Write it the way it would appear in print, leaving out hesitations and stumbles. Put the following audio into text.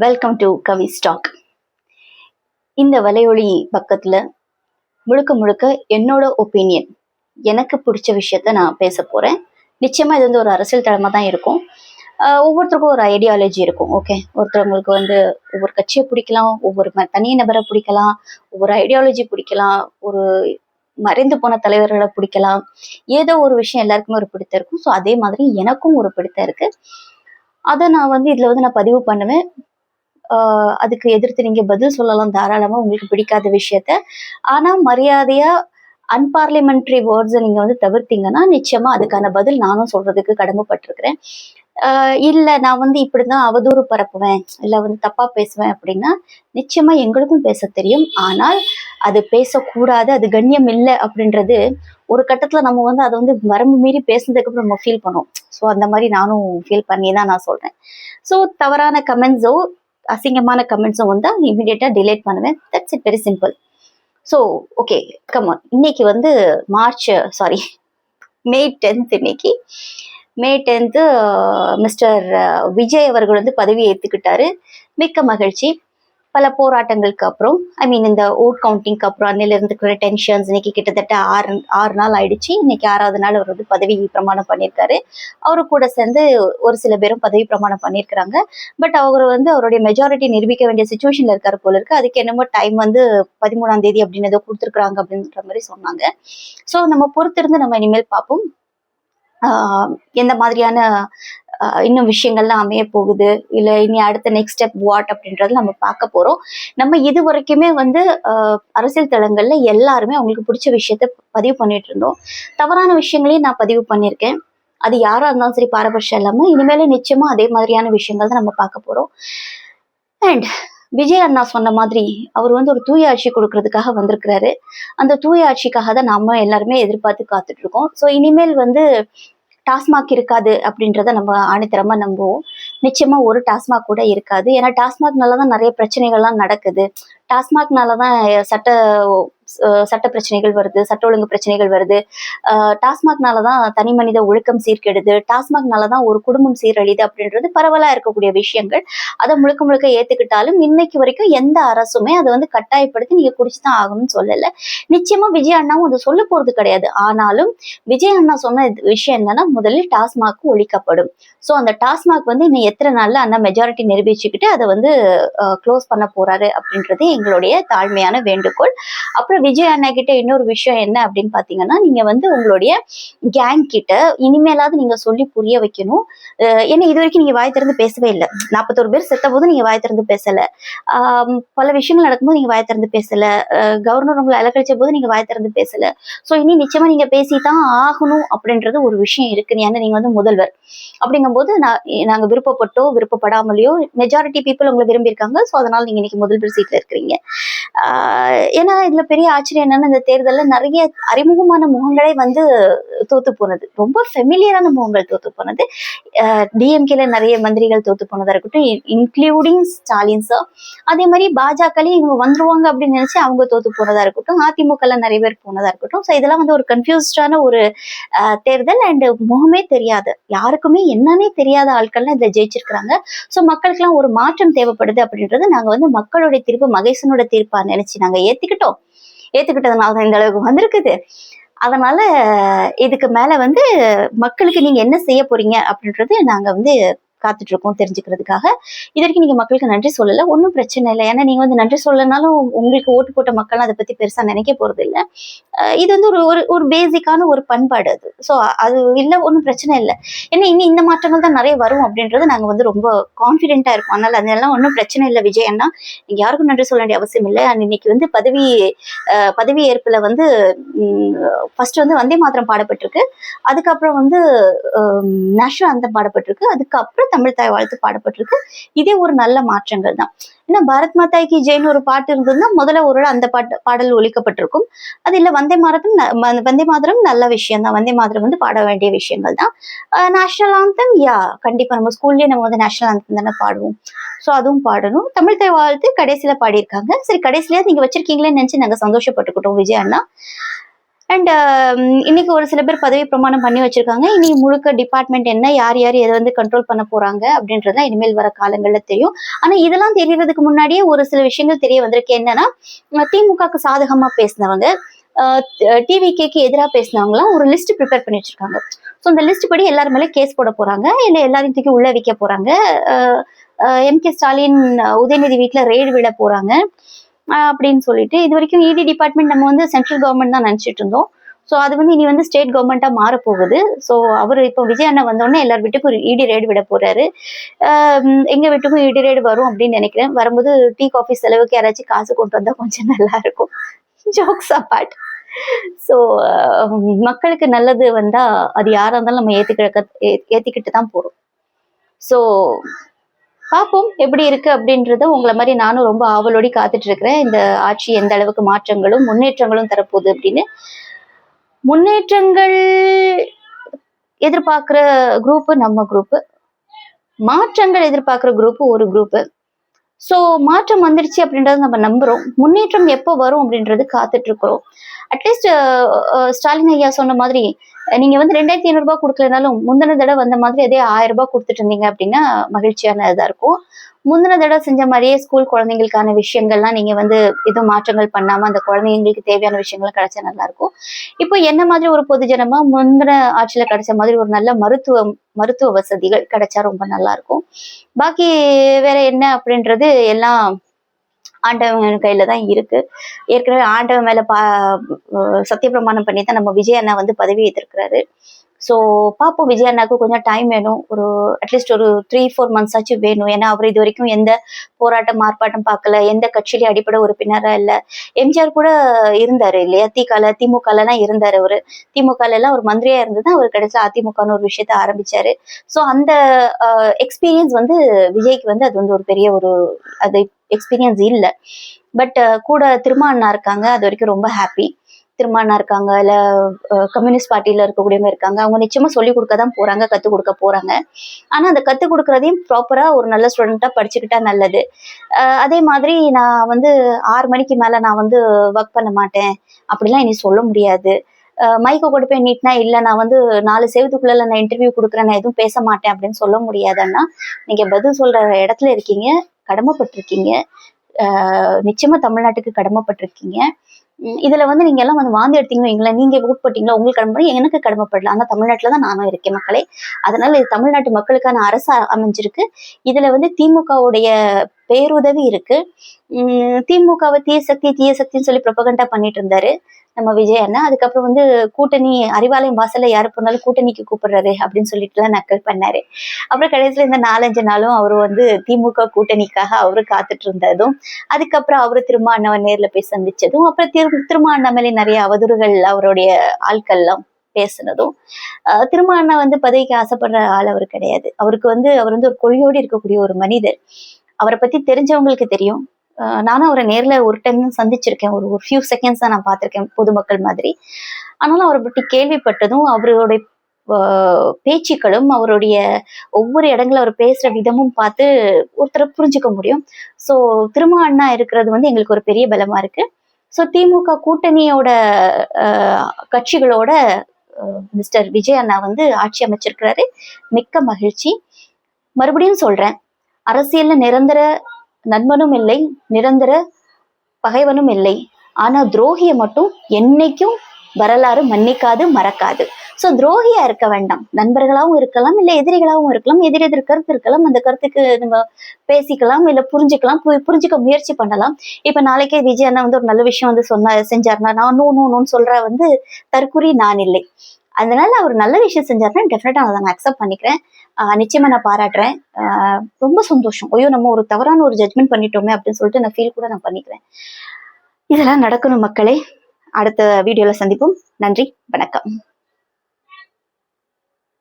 Welcome to Kavi stock. இந்த வலையொலி பக்கத்துல முழுக்க முழுக்க என்னோட ஒப்பீனியன், எனக்கு பிடிச்ச விஷயத்த நான் பேச போறேன். நிச்சயமா இது ஒரு அரசியல் தளமா தான் இருக்கும். ஒவ்வொருத்தருக்கும் ஒரு ஐடியாலஜி இருக்கும். ஓகே, ஒருத்தவங்களுக்கு ஒவ்வொரு கட்சியை பிடிக்கலாம், ஒவ்வொரு தனி நபரை பிடிக்கலாம், ஒவ்வொரு ஐடியாலஜி பிடிக்கலாம், ஒரு மறைந்து போன தலைவர்களை பிடிக்கலாம். ஏதோ ஒரு விஷயம் எல்லாருக்குமே ஒரு பிடித்த இருக்கும். ஸோ அதே மாதிரி எனக்கும் ஒரு பிடித்த இருக்கு. அதை நான் இதுல நான் பதிவு பண்ணுவேன். அதுக்கு எதிர்த்து நீங்க பதில் சொல்லலாம் தாராளமா, உங்களுக்கு பிடிக்காத விஷயத்த. ஆனா மரியாதையா அன்பார்லிமெண்ட்ரி வேர்ட்ஸை நீங்க தவிர்த்தீங்கன்னா நிச்சயமா அதுக்கான பதில் நானும் சொல்றதுக்கு கடமைப்பட்டிருக்கிறேன். இல்ல நான் இப்படிதான் அவதூறு பரப்புவேன், இல்ல தப்பா பேசுவேன் அப்படின்னா நிச்சயமா எங்களுக்கும் பேச தெரியும். ஆனால் அது பேசக்கூடாது, அது கண்ணியம் இல்லை அப்படின்றது ஒரு கட்டத்துல நம்ம அதை வரம்பு மீறி பேசுனதுக்கு அப்புறம் நம்ம ஃபீல் பண்ணுவோம். ஸோ அந்த மாதிரி நானும் ஃபீல் பண்ணி தான் நான் சொல்றேன். ஸோ தவறான கமெண்ட்ஸோ அசிங்கமான கமெண்ட்ஸும் இமீடியட்டா டிலேட் பண்ணுவேன். That's it, very simple. So okay, come on. இன்னைக்கு மே 10th. இன்னைக்கு மே 10th மிஸ்டர் விஜய் அவர்கள் பதவி ஏற்றுக்கிட்டாரு. மிக்க மகிழ்ச்சி. பல போராட்டங்களுக்கு அப்புறம், இந்த ஓட் கவுண்டிங்க்கு அப்புறம் அன்னிலிருந்து இருக்கிற டென்ஷன்ஸ் இன்னைக்கு கிட்டத்தட்ட ஆறு நாள் ஆயிடுச்சு. இன்னைக்கு 6வது நாள் அவர் பதவி பிரமாணம் பண்ணியிருக்காரு. அவரு கூட சேர்ந்து ஒரு சில பேரும் பதவி பிரமாணம் பண்ணியிருக்கிறாங்க. பட் அவர் அவருடைய மெஜாரிட்டி நிரூபிக்க வேண்டிய சுச்சுவேஷன்ல இருக்காரு போல இருக்கு. அதுக்கு என்னமோ டைம் 13ஆம் தேதி அப்படின்னு ஏதோ கொடுத்துருக்காங்க அப்படின்ற மாதிரி சொன்னாங்க. ஸோ நம்ம பொறுத்திருந்து நம்ம இனிமேல் பார்ப்போம் எந்த மாதிரியான இன்னும் விஷயங்கள்லாம் அமைய போகுது, இல்ல இனி அடுத்த நெக்ஸ்ட் ஸ்டெப் வாட் அப்படின்றது நம்ம பார்க்க போறோம். நம்ம இது வரைக்குமே அரசியல் தளங்கள்ல எல்லாருமே அவங்களுக்கு பிடிச்ச விஷயத்த பதிவு பண்ணிட்டு இருந்தோம். தவறான விஷயங்களையும் நான் பதிவு பண்ணியிருக்கேன். அது யாரா இருந்தாலும் சரி, பாரபட்சம் இல்லாம இனிமேல நிச்சயமா அதே மாதிரியான விஷயங்கள் தான் நம்ம பார்க்க போறோம். அண்ட் விஜய் அண்ணா சொன்ன மாதிரி அவர் ஒரு தூய ஆட்சி கொடுக்கறதுக்காக வந்திருக்கிறாரு. அந்த தூய ஆட்சிக்காக தான் நாம எல்லாருமே எதிர்பார்த்து காத்துட்டு இருக்கோம். ஸோ இனிமேல் டாஸ்மாக் இருக்காது அப்படின்றத நம்ம ஆணித்தரமா நம்புவோம். நிச்சயமா ஒரு டாஸ்மாக் கூட இருக்காது. ஏன்னா டாஸ்மாக்னாலதான் நிறைய பிரச்சனைகள்லாம் நடக்குது. டாஸ்மாக்னாலதான் சட்ட பிரச்சனைகள் வருது, சட்ட ஒழுங்கு பிரச்சனைகள் வருது. டாஸ்மாக்னாலதான் தனி மனித ஒழுக்கம் சீர்கெடுது. டாஸ்மாக்னாலதான் ஒரு குடும்பம் சீரழிது அப்படின்றது பரவலா இருக்கக்கூடிய விஷயங்கள். அதை முழுக்க முழுக்க ஏத்துக்கிட்டாலும் இன்னைக்கு வரைக்கும் எந்த அரசுமே அதை கட்டாயப்படுத்தி நீங்க குடிச்சுதான் ஆகணும்னு சொல்லல. நிச்சயமா விஜய் அண்ணாவும் அதை சொல்ல போறது கிடையாது. ஆனாலும் விஜய் அண்ணா சொன்ன விஷயம் என்னன்னா, முதலில் டாஸ்மாக் ஒழிக்கப்படும். ஸோ அந்த டாஸ்மாக் இன்னும் எத்தனை நாள்ல அண்ணா மெஜாரிட்டி நிரூபிச்சுக்கிட்டு அதை க்ளோஸ் பண்ண போறாரு அப்படின்றது எங்களுடைய தாழ்மையான வேண்டுகோள். அப்புறம் விஜய் அண்ணா கிட்ட இன்னொரு விஷயம் என்ன அப்படின்னு பாத்தீங்கன்னா, நீங்க உங்களுடைய கேங் கிட்ட இனிமேலாவது நீங்க சொல்லி புரிய வைக்கணும். ஏன்னா இது வரைக்கும் நீங்க வாய் திறந்து பேசவே இல்லை. 41 பேர் செத்த போது நீங்க வாய் திறந்து பேசல. பல விஷயங்கள் நடக்கும்போது நீங்க வாய் திறந்து பேசல. கவர்னர் உங்களை அலக்கழிச்ச போது நீங்க வாய் திறந்து பேசல. ஸோ இனி நிச்சயமா நீங்க பேசித்தான் ஆகணும் அப்படின்றது ஒரு விஷயம் இருக்கு. ஏன்னா நீங்க முதல்வர் அப்படிங்கும்போது நாங்க விருப்பப்பட்டோ விருப்பப்படாமலையோ மெஜாரிட்டி பீப்புள் உங்களை விரும்பி இருக்காங்க. ஸோ அதனால நீங்க இன்னைக்கு முதல்வர் சீட்ல இருக்கிறீங்க. ஏன்னா இதுல பெரிய ஆச்சரியம் என்னன்னா, இந்த தேர்தலில் நிறைய அறிமுகமான முகங்களே தோத்து போனது. ரொம்ப ஃபெமிலியரான முகங்கள் தோத்து போனது. டிஎம்கேல நிறைய மந்திரிகள் தோத்து போனதா இருக்கட்டும், இன்க்ளூடிங் ஸ்டாலின் சார். அதே மாதிரி பாஜகலையும் இவங்க வந்துருவாங்க அப்படின்னு நினைச்சு அவங்க தோத்து போனதா இருக்கட்டும், அதிமுகல நிறைய பேர் போனதா இருக்கட்டும். ஸோ இதெல்லாம் ஒரு கன்ஃபியூஸ்டான ஒரு தேர்தல். அண்ட் முகமே தெரியாது, யாருக்குமே என்னன்னே தெரியாத ஆட்கள்லாம் இதை ஜெயிச்சிருக்கிறாங்க. ஸோ மக்களுக்கெல்லாம் ஒரு மாற்றம் தேவைப்படுது அப்படின்றது நாங்க மக்களுடைய தீர்ப்பு மகேசனோட தீர்ப்பா நினைச்சு நாங்க ஏத்துக்கிட்டதுனாலதான் இந்த அளவுக்கு வந்திருக்குது. அதனால இதுக்கு மேல மக்களுக்கு நீங்க என்ன செய்ய போறீங்க அப்படின்றது நாங்க காத்துட்டு இருக்கோம் தெரிஞ்சுக்கிறதுக்காக. இது வரைக்கும் நீங்க மக்களுக்கு நன்றி சொல்லல, ஒன்றும் பிரச்சனை இல்லை. ஏன்னா நீங்க நன்றி சொல்லனாலும் உங்களுக்கு ஓட்டு போட்ட மக்கள் அதை பத்தி பெருசா நினைக்க போறது இல்லை. இது ஒரு பேசிக்கான ஒரு பண்பாடு அது. ஸோ அது இல்லை, ஒன்றும் பிரச்சனை இல்லை. ஏன்னா இனி இந்த மாற்றங்கள் தான் நிறைய வரும் அப்படின்றது நாங்க ரொம்ப கான்ஃபிடென்ட்டா இருக்கும். அதனால அதெல்லாம் ஒன்றும் பிரச்சனை இல்லை. விஜய் அண்ணா நீங்க யாருக்கும் நன்றி சொல்ல வேண்டிய அவசியம் இல்லை. அண்ட் இன்னைக்கு பதவி ஏற்புல ஃபர்ஸ்ட் வந்தே மாத்திரம் பாடப்பட்டிருக்கு. அதுக்கப்புறம் நேஷனல் அந்தம் பாடப்பட்டிருக்கு. அதுக்கப்புறம் தமிழ் தாய் வாழ்த்து பாடப்பட்டிருக்கு. இதே ஒரு நல்ல மாற்றங்கள் தான். ஏன்னா பாரத் மாதாய்க்கு ஜெயின் ஒரு பாட்டு இருந்ததுன்னா முதல்ல ஒரு அந்த பாடல் ஒழிக்கப்பட்டிருக்கும். அது இல்ல வந்தே மாதரம் நல்ல விஷயம் தான். வந்தே மாதரம் பாட வேண்டிய விஷயங்கள் தான். நேஷனல் ஆந்தம் கண்டிப்பா நம்ம ஸ்கூல்லயே நம்ம நேஷனல் ஆந்தம் தானே பாடுவோம். ஸோ அதுவும் பாடணும். தமிழ் தாய் வாழ்த்து கடைசியில பாடியிருக்காங்க. சரி, கடைசியில நீங்க வச்சிருக்கீங்களேன்னு நினைச்சு நாங்க சந்தோஷப்பட்டுக்கிட்டோம் விஜய் அண்ணா. அண்ட் இன்னைக்கு ஒரு சில பேர் பதவி பிரமாணம் பண்ணி வச்சிருக்காங்க. இனி முழுக்க டிபார்ட்மெண்ட் என்ன, யார் யார் எதை வந்து கண்ட்ரோல் பண்ண போறாங்க அப்படின்றதுதான் இனிமேல் வர காலங்கள்ல தெரியும். ஆனா இதெல்லாம் தெரியறதுக்கு முன்னாடியே ஒரு சில விஷயங்கள் தெரிய வந்திருக்கு. என்னன்னா, திமுகக்கு சாதகமா பேசினவங்க, டிவிகேக்கு எதிராக பேசினவங்களாம் ஒரு லிஸ்ட் ப்ரிப்பேர் பண்ணி வச்சிருக்காங்க. ஸோ அந்த லிஸ்ட் படி எல்லாரும் மேலே கேஸ் போட போறாங்க, இல்லை எல்லாரையும் தூக்கி உள்ள வைக்க போறாங்க. எம்.கே. ஸ்டாலின் உதயநிதி வீட்டுல ரெய்டு விட போறாங்க அப்படின்னு சொல்லிட்டு, இது வரைக்கும் இடி டிபார்ட்மெண்ட் நம்ம வந்து சென்ட்ரல் கவர்மெண்ட் தான் நினைச்சிட்டு இருந்தோம். ஸோ அது வந்து இனி வந்து ஸ்டேட் கவர்மெண்டா மாற போகுது. ஸோ அவர் இப்போ விஜய் அண்ணா வந்தோடனே எல்லார் வீட்டுக்கும் ஒரு இடி ரெய்டு விட போறாரு. எங்க வீட்டுக்கும் இடி ரெய்டு வரும் அப்படின்னு நினைக்கிறேன். வரும்போது டீ காஃபி செலவுக்கு யாராச்சும் காசு கொண்டு வந்தா கொஞ்சம் நல்லா இருக்கும். Jokes abort. ஸோ மக்களுக்கு நல்லது வந்தா அது யாரா இருந்தாலும் நம்ம ஏத்திக்கிட்டு தான் போறோம். ஸோ பார்ப்போம் எப்படி இருக்கு அப்படின்றத. உங்களை மாதிரி நானும் ரொம்ப ஆவலோடி காத்துட்டு இருக்கிறேன். இந்த ஆட்சி எந்த அளவுக்கு மாற்றங்களும் முன்னேற்றங்களும் தரப்போகுது அப்படின்னு. முன்னேற்றங்கள் எதிர்பார்க்கிற குரூப் நம்ம குரூப், மாற்றங்கள் எதிர்பார்க்கிற குரூப் ஒரு குரூப். ஸோ மாற்றம் வந்துடுச்சு அப்படின்றத நம்ம நம்புறோம். முன்னேற்றம் எப்போ வரும் அப்படின்றது காத்துட்டு இருக்கிறோம். அட்லீஸ்ட் ஸ்டாலின் ஐயா சொன்ன மாதிரி நீங்க வந்து 2500 ரூபாய் கொடுக்கலனாலும் முந்தின தடவை வந்த மாதிரி அதே 1000 ரூபாய் கொடுத்துட்டு இருந்தீங்க அப்படின்னா மகிழ்ச்சியான இதா இருக்கும். முந்தின தடவை செஞ்ச மாதிரியே ஸ்கூல் குழந்தைங்களுக்கான விஷயங்கள்லாம் நீங்க வந்து எதுவும் மாற்றங்கள் பண்ணாம அந்த குழந்தைங்களுக்கு தேவையான விஷயங்கள் கிடைச்சா நல்லா இருக்கும். இப்போ என்ன மாதிரி ஒரு பொதுஜனமா முந்தின ஆட்சியில கிடைச்ச மாதிரி ஒரு நல்ல மருத்துவ வசதிகள் கிடைச்சா ரொம்ப நல்லா இருக்கும். பாக்கி வேற என்ன அப்படின்றது எல்லாம் ஆண்டவன் கையில தான் இருக்கு. ஏற்கனவே ஆண்டவன் மேல சத்தியப்பிரமாணம் பண்ணி தான் நம்ம விஜய் அண்ணா வந்து பதவி ஏற்றிருக்கிறாரு. ஸோ பார்ப்போம். விஜய் அண்ணாவுக்கு கொஞ்சம் டைம் வேணும். ஒரு அட்லீஸ்ட் ஒரு 3-4 மந்த்ஸ் ஆச்சும் வேணும். ஏன்னா அவர் இது வரைக்கும் எந்த போராட்டம் ஆர்ப்பாட்டம் பார்க்கல, எந்த கட்சியிலே அடிப்படை உறுப்பினரா இல்லை. எம்ஜிஆர் கூட இருந்தாரு இல்லையா, திமுகலாம் இருந்தாரு. அவரு திமுகல எல்லாம் ஒரு மந்திரியா இருந்துதான் அவர் கடைசியில் அதிமுகன்னு ஒரு விஷயத்த ஆரம்பிச்சாரு. ஸோ அந்த எக்ஸ்பீரியன்ஸ் வந்து விஜய்க்கு வந்து அது வந்து ஒரு பெரிய ஒரு அது எக்ஸ்பீரியன்ஸ் இல்லை. பட் கூட திருமா இருக்காங்க, அது வரைக்கும் ரொம்ப ஹாப்பி. திருமா இருக்காங்க, இல்ல கம்யூனிஸ்ட் பார்ட்டியில இருக்கக்கூடியவங்க இருக்காங்க. அவங்க நிச்சயமா சொல்லிக் கொடுக்க தான் போறாங்க, கத்துக் கொடுக்க போறாங்க. ஆனா அந்த கத்துக் கொடுக்கறதையும் ப்ராப்பரா ஒரு நல்ல ஸ்டூடெண்டா படிச்சுக்கிட்டா நல்லது. அதே மாதிரி நான் வந்து 6 மணிக்கு மேல நான் வந்து ஒர்க் பண்ண மாட்டேன் அப்படிலாம் இனி சொல்ல முடியாது. மைக்கை கொண்டு போய் நீட்னா இல்லை நான் வந்து 4 செவத்துக்குள்ள நான் இன்டர்வியூ கொடுக்குறேன், நான் எதுவும் பேச மாட்டேன் அப்படின்னு சொல்ல முடியாதுன்னா, நீங்க பதில் சொல்ற இடத்துல இருக்கீங்க, கடமைப்பட்டிருக்கீங்க. நிச்சயமா தமிழ்நாட்டுக்கு கடமைப்பட்டிருக்கீங்க. இதுல வந்து நீங்க எல்லாம் வந்து வாந்தி எடுத்தீங்க வைங்களா, நீங்க ஓட் போட்டீங்களா, உங்களுக்கு கடமைப்பட, எனக்கு கடமைப்படல. ஆனா தமிழ்நாட்டுலதான் நானும் இருக்கேன் மக்களே. அதனால இது தமிழ்நாட்டு மக்களுக்கான அரசு அமைஞ்சிருக்கு. இதுல வந்து திமுகவுடைய பேருதவி இருக்கு. திமுகவை தீய சக்தின்னு சொல்லி ப்ரொபகண்டா பண்ணிட்டு இருந்தாரு நம்ம விஜய் அண்ணா. அதுக்கப்புறம் வந்து கூட்டணி அறிவாலயம் வாசல்ல யாரு போனாலும் கூட்டணிக்கு கூப்பிடுறாரு அப்படின்னு சொல்லிட்டு எல்லாம் நக்கல் பண்ணாரு. அப்புறம் கடைசியில இந்த 4-5 நாளும் அவரு வந்து திமுக கூட்டணிக்காக அவரு காத்துட்டு இருந்ததும், அதுக்கப்புறம் அவரு திருமா அண்ணாவை நேர்ல போய் சந்திச்சதும், அப்புறம் திருமா அண்ணா மேலே நிறைய அவதூறுகள் அவருடைய ஆட்கள் எல்லாம் பேசுனதும், திருமா அண்ணா வந்து பதவிக்கு ஆசைப்படுற ஆள் அவர் கிடையாது. அவருக்கு வந்து அவர் வந்து ஒரு கொள்கையோடு இருக்கக்கூடிய ஒரு மனிதர். அவரை பத்தி தெரிஞ்சவங்களுக்கு தெரியும். நானும் அவரை நேர்ல ஒரு டைம் தான் சந்திச்சிருக்கேன். ஒரு ஃபியூ செகண்ட்ஸ் தான் நான் பார்த்திருக்கேன் பொதுமக்கள் மாதிரி. ஆனாலும் அவரை பற்றி கேள்விப்பட்டதும் அவருடைய பேச்சுக்களும் அவருடைய ஒவ்வொரு இடங்களும் அவர் பேசுற விதமும் பார்த்து ஒருத்தரை புரிஞ்சுக்க முடியும். ஸோ திருமா அண்ணா இருக்கிறது வந்து எங்களுக்கு ஒரு பெரிய பலமா இருக்கு. ஸோ திமுக கூட்டணியோட கட்சிகளோட மிஸ்டர் விஜய் அண்ணா வந்து ஆட்சி அமைச்சிருக்கிறாரு. மிக்க மகிழ்ச்சி. மறுபடியும் சொல்றேன், அரசியல்ல நிரந்தர நண்பனும் இல்லை, நிரந்தர பகைவனும் இல்லை. ஆனா துரோகிய மட்டும் என்னைக்கும் வரலாறு மன்னிக்காது, மறக்காது. சோ துரோகியா இருக்க வேண்டாம். நண்பர்களாவும் இருக்கலாம், இல்ல எதிரிகளாவும் இருக்கலாம். எதிர் கருத்து இருக்கலாம். அந்த கருத்துக்கு நம்ம பேசிக்கலாம், இல்ல புரிஞ்சுக்கலாம், புரிஞ்சுக்க முயற்சி பண்ணலாம். இப்ப நாளைக்கே விஜய் அண்ணா வந்து ஒரு நல்ல விஷயம் வந்து செஞ்சாருன்னா நான் நோன்னு சொல்ற வந்து தற்குறி நான் இல்லை. அதனால அவர் நல்ல விஷயம் செஞ்சாருன்னா டெஃபினட்டா அதை நான் அக்செப்ட் பண்ணிக்கிறேன். நிச்சயமா நான் பாராட்டுறேன். ரொம்ப சந்தோஷம். ஐயோ நம்ம ஒரு தவறான ஒரு ஜட்மெண்ட் பண்ணிட்டோமே அப்படின்னு சொல்லிட்டு நான் ஃபீல் கூட நான் பண்ணிக்கிறேன். இதெல்லாம் நடக்கணும் மக்களே. அடுத்த வீடியோல சந்திப்போம். நன்றி, வணக்கம்.